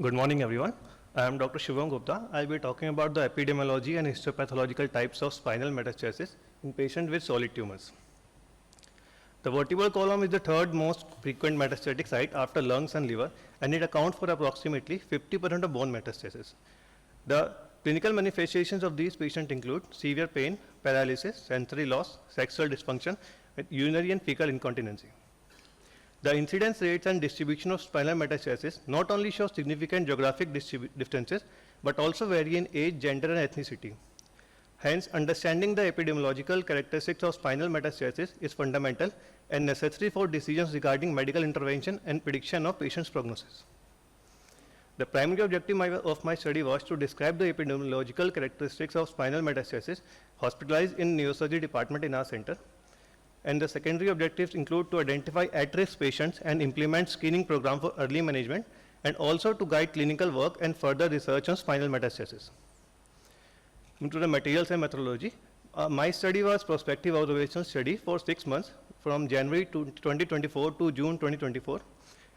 Good morning, everyone. I am Dr. Gupta. I will be talking about the epidemiology and histopathological types of spinal metastasis in patients with solid tumors. The vertebral column is the third most frequent metastatic site after lungs and liver, and it accounts for approximately 50% of bone metastasis. The clinical manifestations of these patients include severe pain, paralysis, sensory loss, sexual dysfunction, with urinary and fecal incontinence. The incidence rates and distribution of spinal metastasis not only show significant geographic differences, but also vary in age, gender, and ethnicity. Hence, understanding the epidemiological characteristics of spinal metastasis is fundamental and necessary for decisions regarding medical intervention and prediction of patient's prognosis. The primary objective of my study was to describe the epidemiological characteristics of spinal metastasis hospitalized in neurosurgery department in our center. And the secondary objectives include to identify at-risk patients and implement screening program for early management, and also to guide clinical work and further research on spinal metastasis. Into the materials and methodology, my study was prospective observational study for 6 months from January 2024 to June 2024,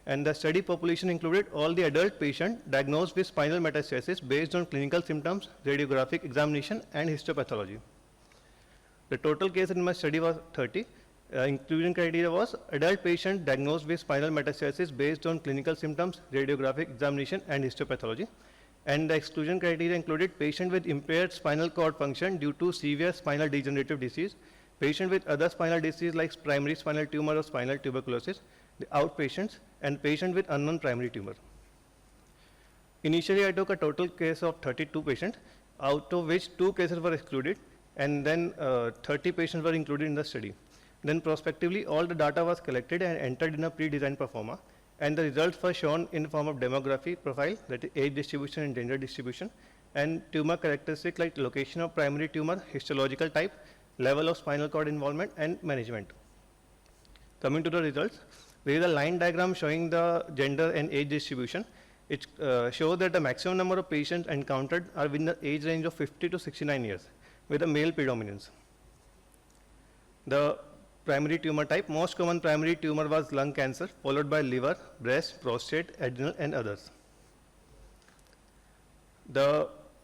and the study population included all the adult patients diagnosed with spinal metastasis based on clinical symptoms, radiographic examination, and histopathology. The total case in my study was 30. Inclusion criteria was adult patient diagnosed with spinal metastasis based on clinical symptoms, radiographic examination, and histopathology. And the exclusion criteria included patient with impaired spinal cord function due to severe spinal degenerative disease, patient with other spinal disease like primary spinal tumor or spinal tuberculosis, the outpatients, and patient with unknown primary tumor. Initially, I took a total case of 32 patients, out of which 2 cases were excluded, and then 30 patients were included in the study. Then prospectively, all the data was collected and entered in a pre-designed proforma, and the results were shown in the form of demography profile, that is age distribution and gender distribution, and tumor characteristics like location of primary tumor, histological type, level of spinal cord involvement, and management. Coming to the results, there is a line diagram showing the gender and age distribution. It shows that the maximum number of patients encountered are within the age range of 50 to 69 years. With a male predominance. The primary tumor type, most common primary tumor was lung cancer, followed by liver, breast, prostate, adrenal, and others.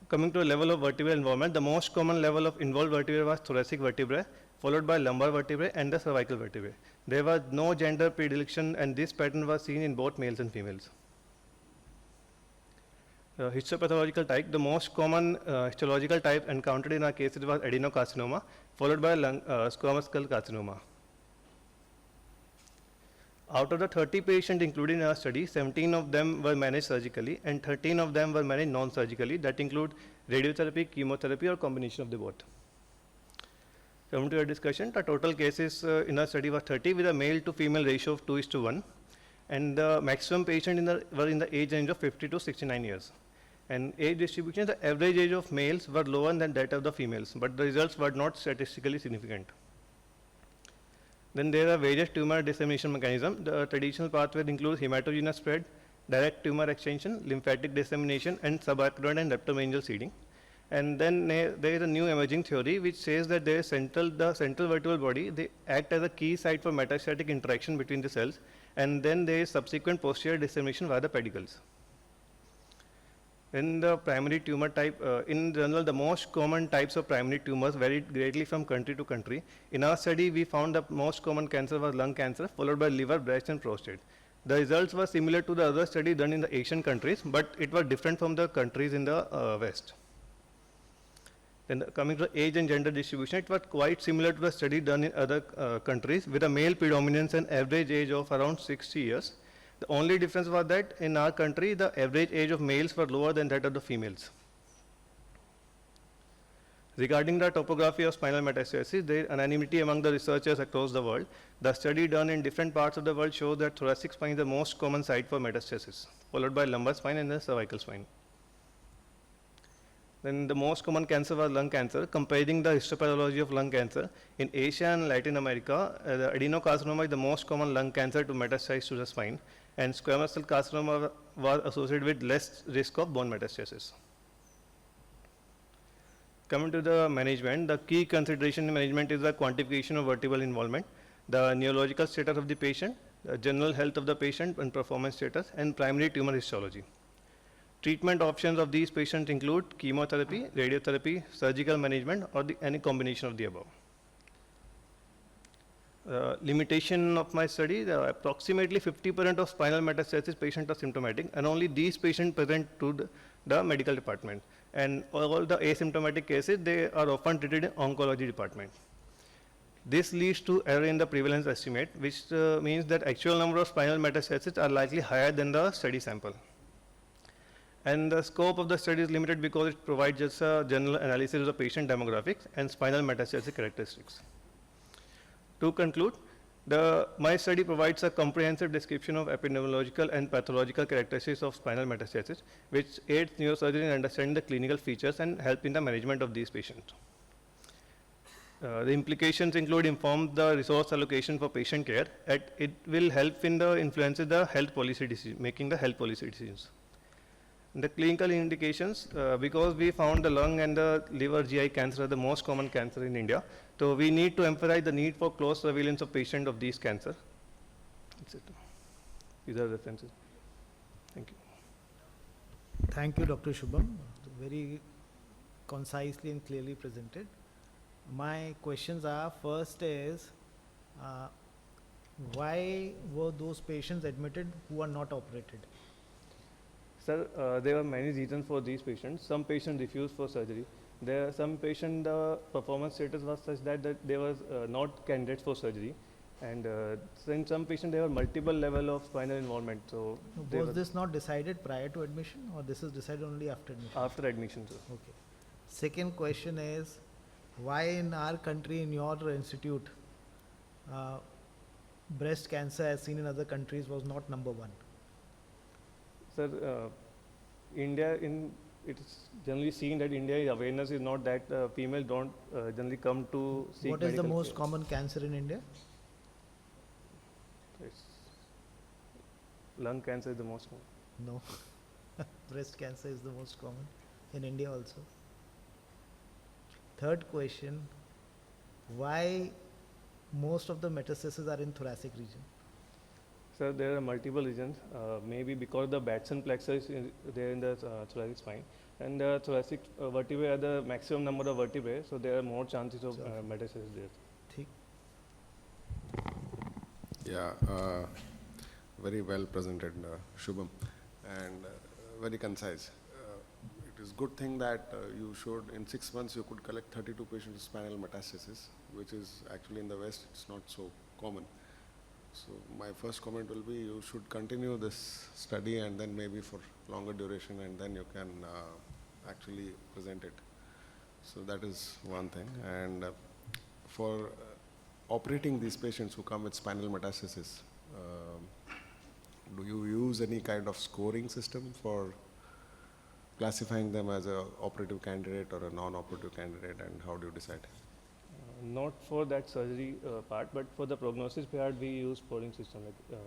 Coming to a level of vertebral involvement, the most common level of involved vertebrae was thoracic vertebrae, followed by lumbar vertebrae and the cervical vertebrae. There was no gender predilection, and this pattern was seen in both males and females. Histopathological type, the most common histological type encountered in our cases was adenocarcinoma, followed by squamous cell carcinoma. Out of the 30 patients included in our study, 17 of them were managed surgically and 13 of them were managed non-surgically. That include radiotherapy, chemotherapy, or combination of the both. Coming to our discussion, the total cases in our study was 30 with a male to female ratio of 2:1. And the maximum patient were in the age range of 50 to 69 years. And age distribution, the average age of males were lower than that of the females, but the results were not statistically significant. Then there are various tumor dissemination mechanisms. The traditional pathway includes hematogenous spread, direct tumor extension, lymphatic dissemination, and subarachnoid and leptomeningeal seeding. And then there is a new emerging theory which says that the central vertebral body, they act as a key site for metastatic interaction between the cells, and then there is subsequent posterior dissemination via the pedicles. In the primary tumor type, in general, the most common types of primary tumors varied greatly from country to country. In our study, we found the most common cancer was lung cancer, followed by liver, breast, and prostate. The results were similar to the other study done in the Asian countries, but it was different from the countries in the West. Then coming to age and gender distribution, it was quite similar to the study done in other countries with a male predominance and average age of around 60 years. The only difference was that in our country, the average age of males were lower than that of the females. Regarding the topography of spinal metastasis, there is unanimity among the researchers across the world. The study done in different parts of the world shows that thoracic spine is the most common site for metastasis, followed by lumbar spine and the cervical spine. Then the most common cancer was lung cancer. Comparing the histopathology of lung cancer, in Asia and Latin America, the adenocarcinoma is the most common lung cancer to metastasize to the spine, and squamous cell carcinoma was associated with less risk of bone metastasis. Coming to the management, the key consideration in management is the quantification of vertebral involvement, the neurological status of the patient, the general health of the patient and performance status, and primary tumor histology. Treatment options of these patients include chemotherapy, radiotherapy, surgical management, or any combination of the above. Limitation of my study, approximately 50% of spinal metastasis patients are symptomatic, and only these patients present to the medical department. And all the asymptomatic cases, they are often treated in oncology department. This leads to error in the prevalence estimate, which means that actual number of spinal metastases are likely higher than the study sample. And the scope of the study is limited because it provides just a general analysis of the patient demographics and spinal metastasis characteristics. To conclude, my study provides a comprehensive description of epidemiological and pathological characteristics of spinal metastasis, which aids neurosurgery in understanding the clinical features and help in the management of these patients. The implications include inform the resource allocation for patient care, and it will help in the influences the health policy decision, making the health policy decisions. The clinical indications, because we found the lung and the liver GI cancer are the most common cancer in India, so we need to emphasize the need for close surveillance of patients of these cancer. That's it. These are the references. Thank you. Thank you, Dr. Subham. Very concisely and clearly presented. My questions are, first is, why were those patients admitted who are not operated? Sir, there are many reasons for these patients. Some patients refused for surgery. There are some patients, the performance status was such that they were not candidates for surgery. And in some patients, there were multiple level of spinal involvement. So was this not decided prior to admission, or this is decided only after admission? After admission, sir. Okay. Second question is, why in our country, in your institute, breast cancer as seen in other countries was not number one? Sir, India, it's generally seen that India awareness is not that female don't generally come to seek What is the most care. common cancer in India? It's lung cancer is the most common. No. Breast cancer is the most common in India also. Third question, why most of the metastases are in thoracic region? Sir, there are multiple reasons. Maybe because the Batson plexus is there in the thoracic spine, and the thoracic vertebrae are the maximum number of vertebrae, so there are more chances of metastasis there. Thik. Yeah, very well presented, Shubham, and very concise. It is good thing that you showed in 6 months you could collect 32 patients with spinal metastasis, which is actually in the West, it's not so common. So my first comment will be you should continue this study and then maybe for longer duration, and then you can actually present it. So that is one thing. And for operating these patients who come with spinal metastasis, do you use any kind of scoring system for classifying them as an operative candidate or a non-operative candidate, and how do you decide? Not for that surgery part, but for the prognosis part, we use scoring system like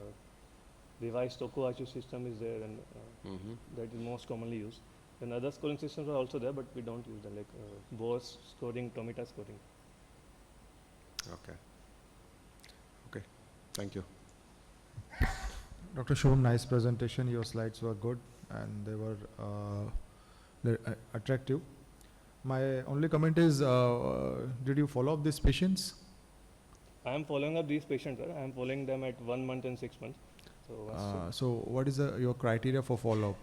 revised Tokuhachi system is there, and that is most commonly used. And other scoring systems are also there, but we don't use them, like Bose scoring, Tomita scoring. Okay. Okay. Thank you. Dr. Shubham, nice presentation. Your slides were good and they were attractive. My only comment is, did you follow up these patients? I am following up these patients, sir. I am following them at 1 month and 6 months. So what is your criteria for follow-up?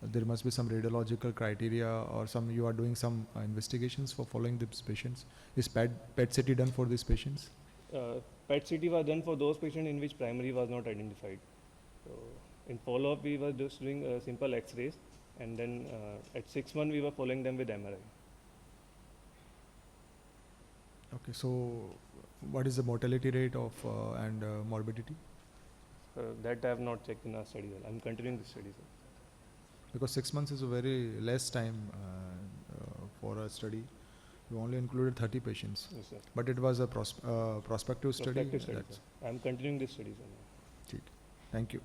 There must be some radiological criteria, or you are doing some investigations for following these patients. Is PET CT done for these patients? PET CT was done for those patients in which primary was not identified. So in follow-up, we were just doing simple X-rays, and then at 6 months, we were following them with MRI. Okay, so what is the mortality rate of and morbidity? That I have not checked in our study. I am continuing the study, sir. Because 6 months is a very less time for a study. You only included 30 patients. Yes, sir. But it was a prospective study. Prospective study, sir. I am continuing this study, sir. Thank you.